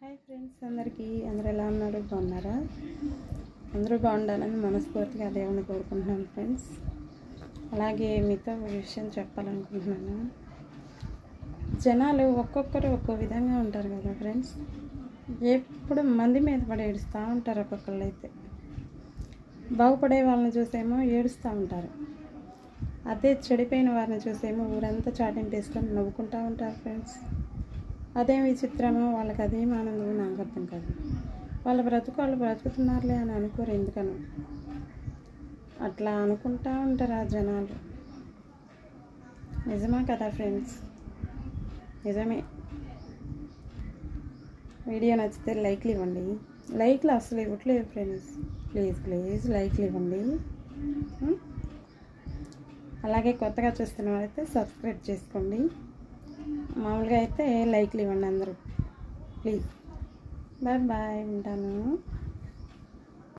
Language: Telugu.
హాయ్ ఫ్రెండ్స్, అందరూ ఎలా ఉన్నారు? బాగున్నారా? అందరూ బాగుండాలని మనస్ఫూర్తిగా దేవుని కోరుకుంటున్నాను ఫ్రెండ్స్. అలాగే మీతో ఒక విషయం చెప్పాలనుకుంటున్నాను. జనాలు ఒక్కొక్కరు ఒక్కో విధంగా ఉంటారు కదా ఫ్రెండ్స్. ఎప్పుడు మంది మీద పడి ఏడుస్తూ ఉంటారు. ఒక్కొక్కళ్ళు అయితే బాగుపడే వాళ్ళని చూసేమో ఏడుస్తూ ఉంటారు. అదే చెడిపోయిన వారిని చూసేమో ఊరంతా చాటింపు వేసుకొని నవ్వుకుంటూ ఉంటారు ఫ్రెండ్స్. అదేం విచిత్రమో, వాళ్ళకి అదేం ఆనందమో నాకు అర్థం కాదు. వాళ్ళ బ్రతుకు వాళ్ళు బ్రతుకుతున్నారులే అని అనుకోరు. ఎందుకనో అట్లా అనుకుంటూ ఉంటారు ఆ జనాలు. నిజమా కదా ఫ్రెండ్స్? నిజమే. వీడియో నచ్చితే లైక్లు ఇవ్వండి. లైక్లు అసలు ఇవ్వట్లేదు ఫ్రెండ్స్. ప్లీజ్ లైక్లు ఇవ్వండి. అలాగే కొత్తగా చూస్తున్న వారైతే సబ్స్క్రైబ్ చేసుకోండి. మామూలుగా అయితే లైక్లు ఇవ్వండి అందరూ ప్లీజ్. బాయ్ ఉంటాను.